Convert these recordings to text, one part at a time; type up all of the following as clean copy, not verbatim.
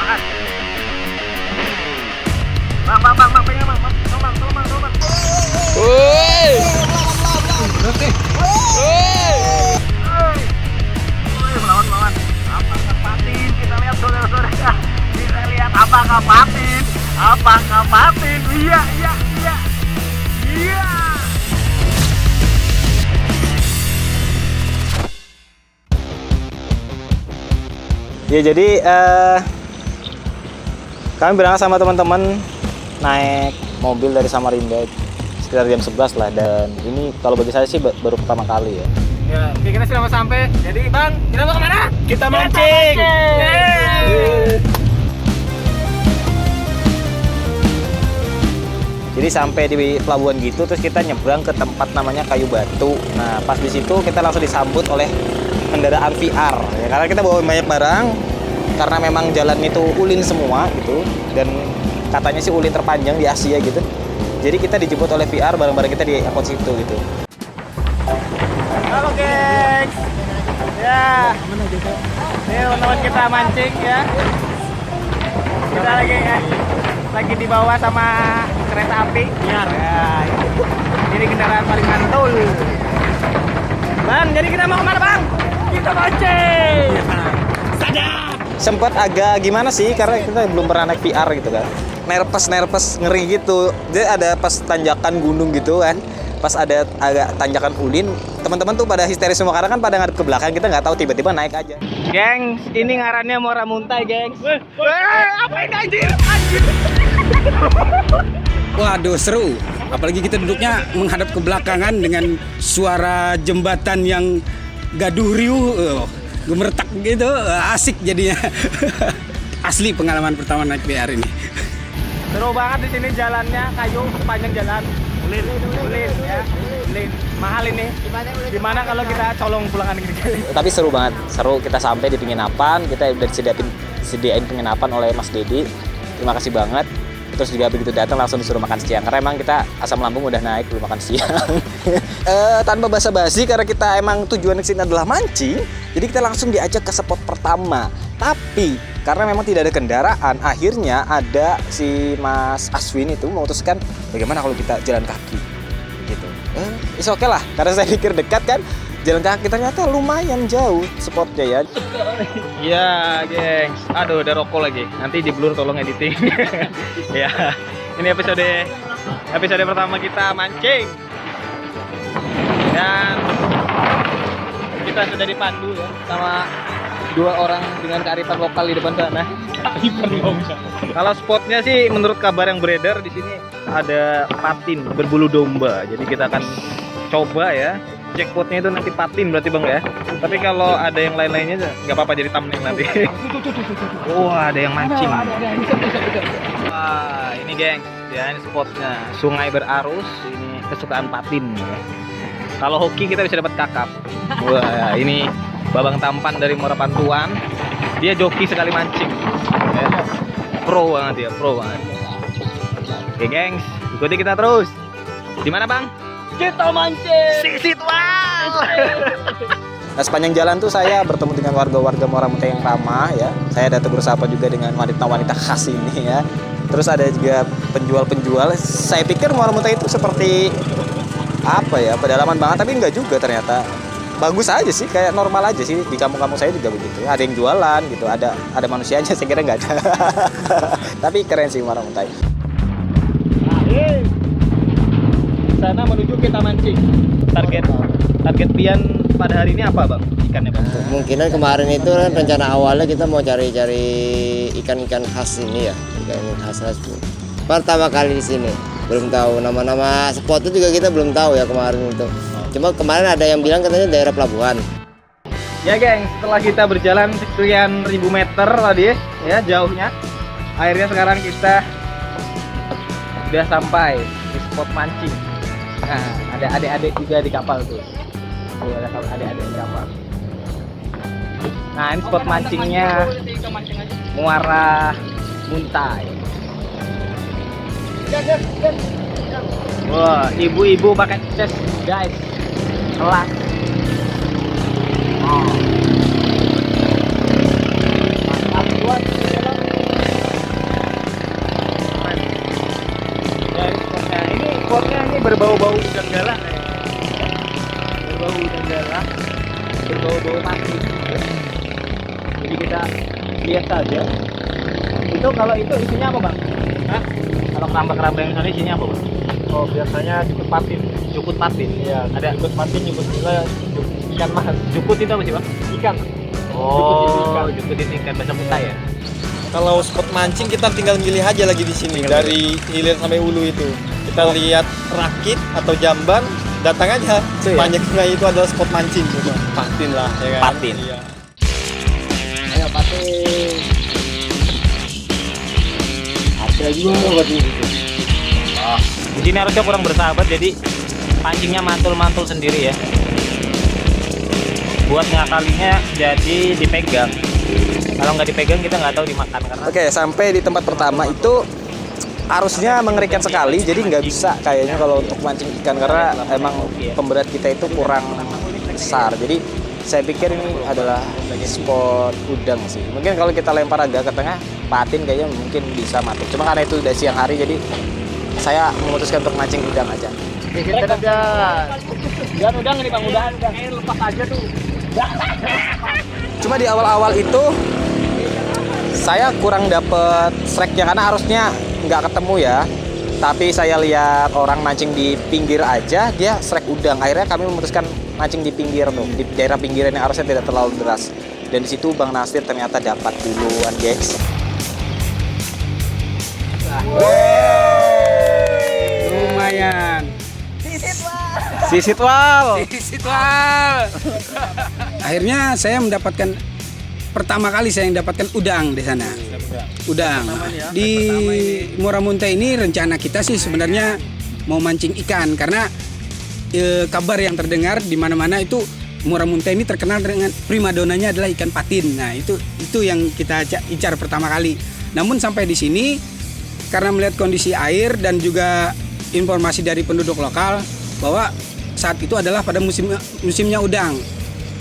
makan. Bang, pengen bang, tolong bang. Woi. Melawan. Apakah patin? Kita lihat saudara-saudara. Kita lihat apakah patin? Iya. Ya jadi kami berangkat sama teman-teman naik mobil dari Samarinda sekitar jam 11 lah, dan ini kalau bagi saya sih baru pertama kali ya. Ya, oke, kita sudah mau sampai. Jadi bang, kita mau kemana? Kita mancing. Jadi sampai di pelabuhan gitu, terus kita nyebrang ke tempat namanya Kayu Batu. Nah, pas di situ kita langsung disambut oleh kendaraan VR. Ya, karena kita bawa banyak barang, karena memang jalan itu ulin semua gitu, dan katanya sih ulin terpanjang di Asia gitu. Jadi kita dijemput oleh VR, barang-barang kita diangkut situ gitu. Halo gengs. Ya. Ini teman-teman kita mancing ya. Kita lagi dibawa sama kereta api. Ya. Ini kendaraan paling mantul. Bang, jadi kita mau kemana bang? Kita mancing. Sadar. Sempat agak gimana sih, karena kita belum pernah naik VR gitu kan. Nerpes ngeri gitu. Jadi ada pas tanjakan gunung gitu kan, pas ada agak tanjakan ulin, teman-teman tuh pada histeris semua karena kan pada ngadep ke belakang, kita nggak tahu, tiba-tiba naik aja. Gengs, ini ngarannya Muara Muntai, gengs. Apa ini anjir? Waduh, seru. Apalagi kita duduknya menghadap ke belakangan dengan suara jembatan yang gaduh riuh, gemertak gitu, asik jadinya. Asli pengalaman pertama naik VR ini. Seru banget di sini jalannya, kayu sepanjang jalan. Ulin ya. Ulin. Mahal ini. Gimana kalau kita colong pulangan gini? Tapi seru banget, seru. Kita sampai di penginapan, kita udah disediain penginapan oleh Mas Dedi. Terima kasih banget. Terus juga begitu datang langsung disuruh makan siang, karena emang kita asam lambung udah naik, belum makan siang. Tanpa basa-basi, karena kita emang tujuan kesini adalah mancing, jadi kita langsung diajak ke spot pertama. Tapi karena memang tidak ada kendaraan, akhirnya ada si Mas Aswin itu memutuskan bagaimana kalau kita jalan kaki gitu. Is oke lah, karena saya pikir dekat kan, jalan kaki ternyata lumayan jauh spotnya ya. Iya, gengs. Aduh, udah rokok lagi. Nanti di blur tolong editing. Ya. Ini episode pertama kita mancing. Dan kita sudah dipandu ya sama dua orang dengan kearifan lokal di depan sana. Kalau spotnya sih menurut kabar yang beredar di sini ada patin berbulu domba. Jadi kita akan coba ya. Jackpotnya itu nanti patin berarti bang ya. Tapi kalau ada yang lain-lainnya nggak apa-apa jadi thumbnail nanti. Wah, ada yang mancing. Wah, ini geng, ya ini spotnya. Sungai berarus, ini kesukaan patin ya. Kalau hoki kita bisa dapat kakap. Wah, ini babang tampan dari Muara Pantuan. Dia joki sekali mancing. Ya. Pro banget ya, pro banget. Oke gengs, ikuti kita terus. Di mana bang? Kita mancing. Sisit wow. Nah, sepanjang jalan tuh saya bertemu dengan warga-warga Muara Muntai yang ramah ya. Saya ada tegur sapa juga dengan wanita-wanita khas ini ya. Terus ada juga penjual-penjual. Saya pikir Muara Muntai itu seperti apa ya, pedalaman banget, tapi enggak juga ternyata. Bagus aja sih, kayak normal aja sih. Di kampung-kampung saya juga begitu. Ada yang jualan gitu, ada manusianya, saya kira nggak ada. Tapi keren sih Muara Muntai. Sana menuju kita mancing. Target pian pada hari ini apa bang? Ikannya bang? Kemungkinan kemarin itu kan rencana awalnya kita mau cari-cari ikan-ikan khas ini ya, ikan khas pertama kali di sini. Belum tahu nama-nama spotnya juga, kita belum tahu ya kemarin itu. Cuma kemarin ada yang bilang katanya daerah pelabuhan. Ya geng, setelah kita berjalan sekian ribu meter tadi ya jauhnya, akhirnya sekarang kita sudah sampai di spot mancing. Nah, ada adik-adik juga di kapal tuh. Tuh ada adik-adik di kapal. Nah, ini spot mancingnya Muara Muntai. Wah, ibu-ibu pakai chest, guys. Kelas. Oh. Mantap buat. berbau-bau udang galah, berbau udang galah, berbau-bau mati. Jadi kita lihat saja. Itu kalau itu isinya apa bang? Hah? Kalau keramba-keramba yang sana isinya apa bang? Oh biasanya jukut patin. Jukut patin? Iya. Ada jukut patin, jukut gila, ikan mas. Jukut itu apa sih bang? Ikan. Oh, jukut ikan bahasa Kutai ya. Kalau spot mancing kita tinggal milih aja lagi di sini dari hilir sampai hulu itu. Kita lihat rakit atau jamban, datang aja. Itu ya? Banyak sungai itu adalah spot mancing. Patin lah, ya kan? Patin. Iya. Ayo patin. Ada juga buat itu. Di sini harusnya kurang bersahabat, jadi pancingnya mantul-mantul sendiri ya. Buat ngakalinya jadi dipegang. Kalau nggak dipegang kita nggak tahu dimakan karena. Oke, sampai di tempat pertama itu arusnya mengerikan sekali, jadi nggak bisa kayaknya kalau untuk mancing ikan karena emang pemberat kita itu kurang besar. Jadi saya pikir ini adalah spot udang sih. Mungkin kalau kita lempar agak ke tengah, patin kayaknya mungkin bisa mati. Cuma karena itu udah siang hari, jadi saya memutuskan untuk mancing udang aja. Kita aja. Udang ini bang, udang. Lepas aja tuh. Cuma di awal-awal itu saya kurang dapet strike-nya karena arusnya nggak ketemu ya. Tapi saya lihat orang mancing di pinggir aja, dia strike udang. Akhirnya kami memutuskan mancing di pinggir tuh, di daerah pinggiran yang arusnya tidak terlalu deras. Dan di situ Bang Nasir ternyata dapat duluan, guys. Lumayan. Sisit wal. Akhirnya saya mendapatkan pertama kali saya mendapatkan udang di sana. Udang. Di Muara Muntai ini rencana kita sih sebenarnya mau mancing ikan karena kabar yang terdengar di mana-mana itu Muara Muntai ini terkenal dengan primadonanya adalah ikan patin. Nah, itu yang kita incar pertama kali. Namun sampai di sini karena melihat kondisi air dan juga informasi dari penduduk lokal bahwa saat itu adalah pada musimnya udang.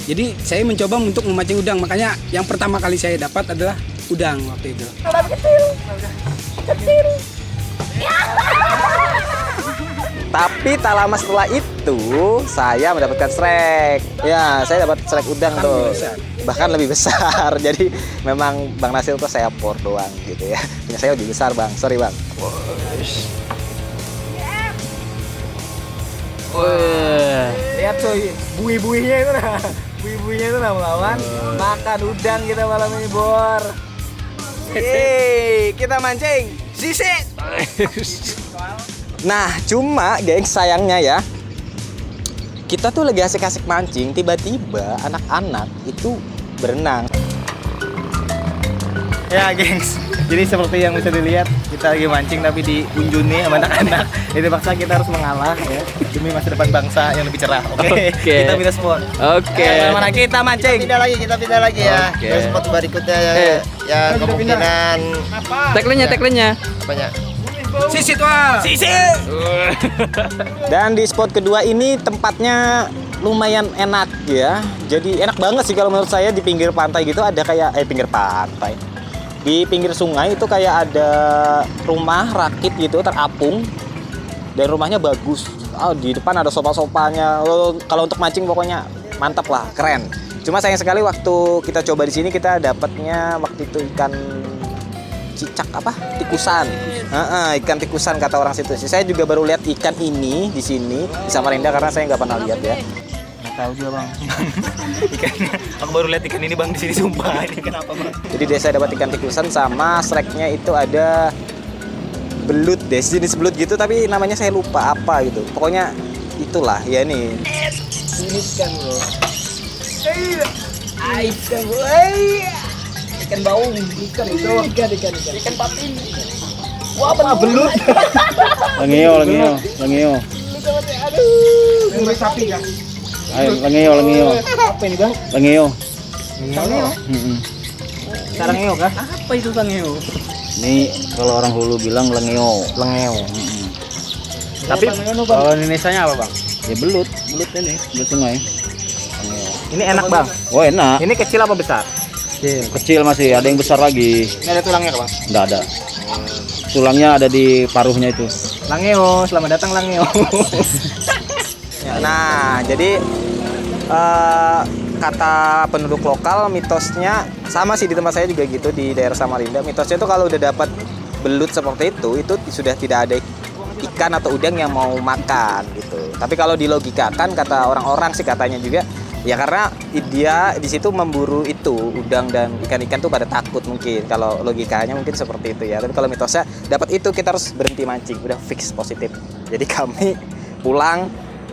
Jadi saya mencoba untuk memancing udang, makanya yang pertama kali saya dapat adalah udang waktu itu. Tapi tak lama setelah itu saya mendapatkan strike. Ya, saya dapat strike udang tuh. Bahkan lebih besar. Jadi memang Bang Nasir tuh saya por doang gitu ya. Punya saya lebih besar, Bang. Sorry, Bang. Lihat tuh bui-buinya itu nah. Bui-buinya itu nah melawan makan udang kita malam ini, Bor. Yeay, kita mancing. Sisit. Nah, cuma gengs sayangnya ya, kita tuh lagi asik-asik mancing, tiba-tiba anak-anak itu berenang. Ya, gengs. Jadi seperti yang bisa dilihat, kita lagi mancing tapi diunjuni sama anak-anak. Itu paksa kita harus mengalah ya demi masa depan bangsa yang lebih cerah. Oke. Kita pindah spot. Mana kita mancing? Kita pindah lagi ya. Ke spot berikutnya ya kemungkinan Tagline-nya. banyak. Sisit wal. Dan di spot kedua ini tempatnya lumayan enak ya. Jadi enak banget sih kalau menurut saya, di pinggir pantai gitu ada kayak pinggir pantai. Di pinggir sungai itu kayak ada rumah rakit gitu terapung. Dan rumahnya bagus. Di depan ada sofa-sofanya. Kalau untuk mancing pokoknya mantap lah, keren. Cuma sayang sekali waktu kita coba di sini kita dapatnya waktu itu ikan cicak apa? Tikusan. Ikan tikusan kata orang situ. Saya juga baru lihat ikan ini di sini di Samarinda karena saya nggak pernah lihat ya. Nggak tahu juga, Bang. Ikannya aku baru lihat ikan ini, Bang, di sini sumpah. Ini kenapa, Bang? Jadi saya dapat ikan tikusan sama strike-nya itu ada belut deh, jenis belut gitu tapi namanya saya lupa apa gitu. Pokoknya itulah ya nih. Ini ikan, Bro. Ikan, Bro. Ikan baung, ikan itu. Ikan patin. Wah, apa belut? Langeo. Aduh, sapi ya. Ayo, langeo. Apa ini, Bang? Langeo. Sarangeo kah? Apa itu sarangeo? Ini kalau orang Hulu bilang langeo. Tapi kalau Indonesia-nya apa, Bang? Ya belut ini, belut sungai. Ini enak, Bang. Oh enak. Ini kecil apa besar? Kecil masih, ada yang besar lagi. Ini ada tulangnya, Bang? Nggak ada. Tulangnya ada di paruhnya itu. Langeo, selamat datang Langeo. Nah, jadi kata penduduk lokal mitosnya sama sih di tempat saya juga gitu di daerah Samarinda. Mitosnya itu kalau udah dapat belut seperti itu sudah tidak ada ikan atau udang yang mau makan gitu. Tapi kalau dilogikakan kata orang-orang sih katanya juga ya karena dia di situ memburu itu udang dan ikan-ikan tuh pada takut mungkin. Kalau logikanya mungkin seperti itu ya. Tapi kalau mitosnya dapat itu kita harus berhenti mancing, udah fix positif. Jadi kami pulang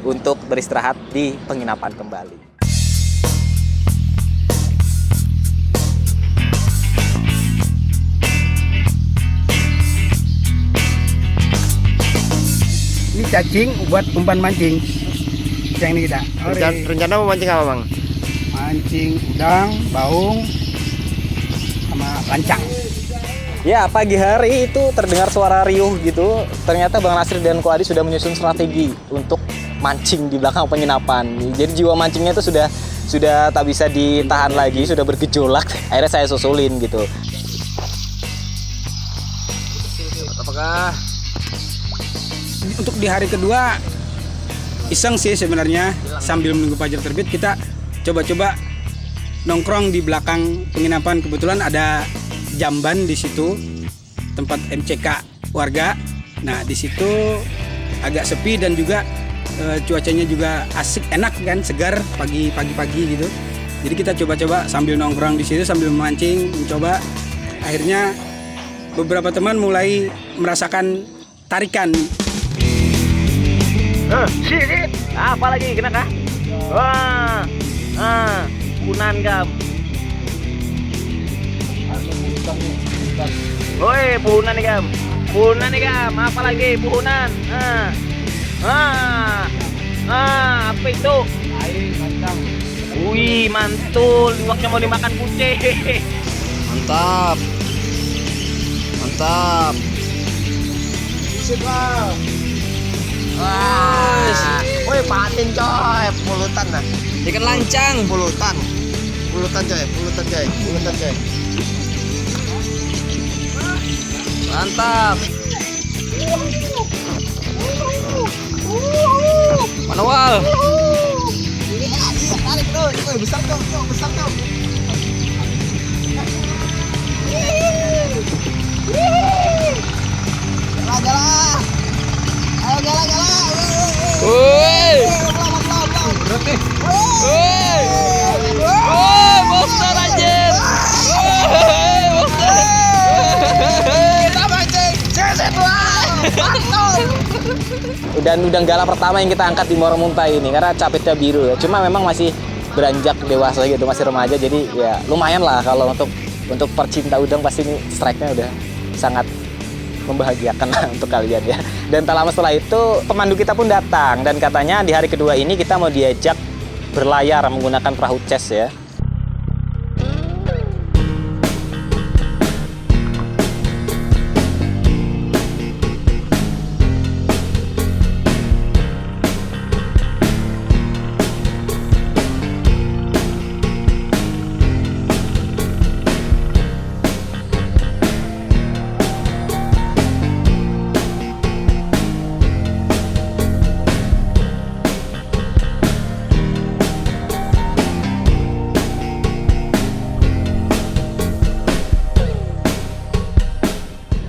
untuk beristirahat di penginapan kembali. Ini cacing buat umpan mancing. Yang ini kita. Rencana mau mancing apa, Bang? Mancing udang, baung, sama lancang. Ya, pagi hari itu terdengar suara riuh gitu. Ternyata Bang Nasir dan Ko Adi sudah menyusun strategi untuk mancing di belakang penginapan. Jadi jiwa mancingnya itu sudah tak bisa ditahan lagi, sudah bergejolak. Akhirnya saya susulin gitu. Apakah Untuk di hari kedua iseng sih sebenarnya, sambil menunggu fajar terbit kita coba-coba nongkrong di belakang penginapan. Kebetulan ada jamban di situ, tempat MCK warga. Nah, di situ agak sepi dan juga cuacanya juga asik, enak kan, segar pagi-pagi gitu. Jadi kita coba-coba sambil nongkrong di situ sambil memancing, mencoba. Akhirnya beberapa teman mulai merasakan tarikan. Shit. Apa lagi kena kah? Wah. Punan gam. Woi, puhunan nih gam. Puhunan nih gam. Apa lagi puhunan? Apa itu? Wih, mantul. Liwaknya mau dimakan putih. Mantap. Mantap. Wah. Woi, patin coy, pulutan nah. Ikan lancang. Pulutan coy. Mantap. Manual. Tarik tuh, besar tuh. Jalan. Ayo jalan. Woi. Woi, monster anjir. Woi, monster. Dan udang galah pertama yang kita angkat di Muara Muntai ini karena capitnya biru ya. Cuma memang masih beranjak dewasa gitu, masih remaja, jadi ya lumayan lah kalau untuk percinta udang pasti ini strike-nya udah sangat membahagiakan lah untuk kalian ya. Dan tak lama setelah itu pemandu kita pun datang dan katanya di hari kedua ini kita mau diajak berlayar menggunakan perahu ces ya.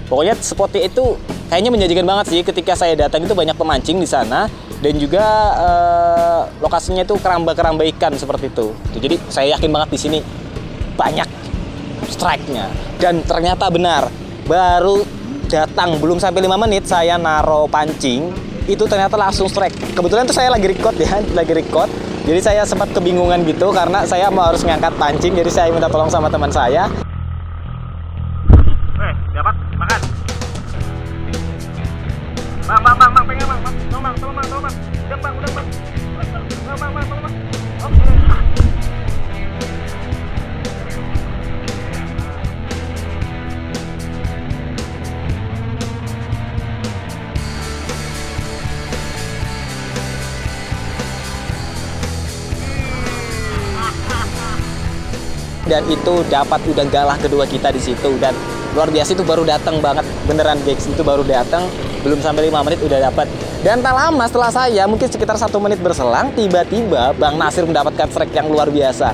Pokoknya spotnya itu kayaknya menjanjikan banget sih. Ketika saya datang itu banyak pemancing di sana dan juga lokasinya itu keramba-keramba ikan seperti itu. Jadi saya yakin banget di sini banyak strike-nya. Dan ternyata benar, baru datang belum sampai 5 menit saya naro pancing itu ternyata langsung strike. Kebetulan tuh saya lagi record ya, Jadi saya sempat kebingungan gitu karena saya mau harus ngangkat pancing. Jadi saya minta tolong sama teman saya. Dapat makan. Bang, pengen bang. Tolong bang. Udang bang. Bang, tolong bang. dan itu dapat udang galah kedua kita di situ. Dan luar biasa, itu baru datang banget, beneran guys, itu baru datang, belum sampai 5 menit udah dapat. Dan tak lama setelah saya, mungkin sekitar 1 menit berselang, tiba-tiba Bang Nasir mendapatkan strike yang luar biasa.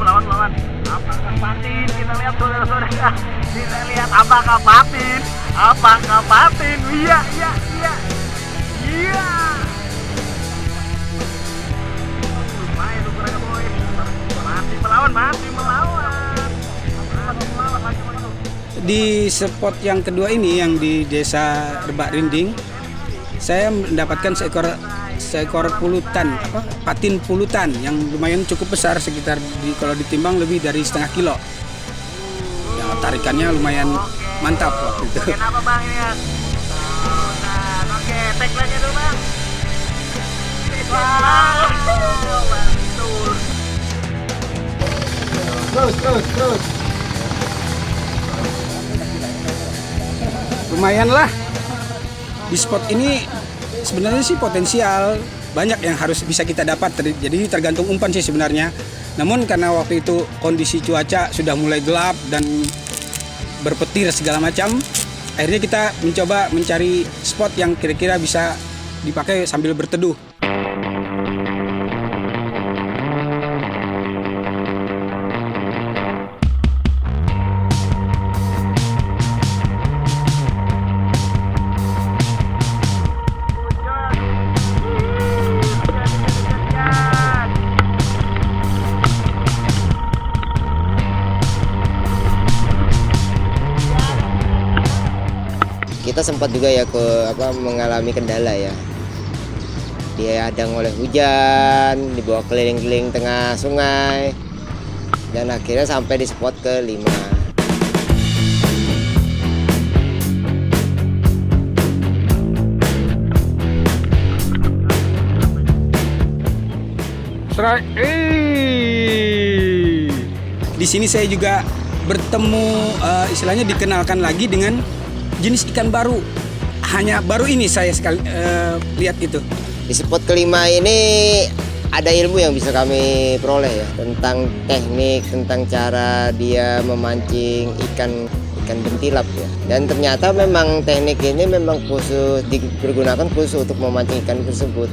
Melawan. Apakah patin? Kita lihat saudara-saudara. Kita lihat apakah patin? Apakah patin? Iya. Main ukurannya boy. Masih melawan. Di spot yang kedua ini yang di Desa Rebak Rinding, saya mendapatkan seekor pulutan, patin pulutan yang lumayan cukup besar, sekitar kalau ditimbang lebih dari setengah kilo. Ya, tarikannya lumayan mantap waktu itu. Kenapa bang ini ya? Oke, tagline-nya dulu bang. Mantul. Terus. Lumayan lah. Di spot ini sebenarnya sih potensial, banyak yang harus bisa kita dapat, jadi tergantung umpan sih sebenarnya. Namun karena waktu itu kondisi cuaca sudah mulai gelap dan berpetir segala macam, akhirnya kita mencoba mencari spot yang kira-kira bisa dipakai sambil berteduh. Kita sempat juga ya mengalami kendala ya. Dihadang oleh hujan, dibawa keliling-keliling tengah sungai, dan akhirnya sampai di spot ke-5. Di sini saya juga bertemu, istilahnya dikenalkan lagi dengan jenis ikan baru. Hanya baru ini saya sekali lihat itu. Di spot ke-5 ini ada ilmu yang bisa kami peroleh ya, tentang teknik, tentang cara dia memancing ikan bentilap ya. Dan ternyata memang teknik ini memang dipergunakan khusus untuk memancing ikan tersebut.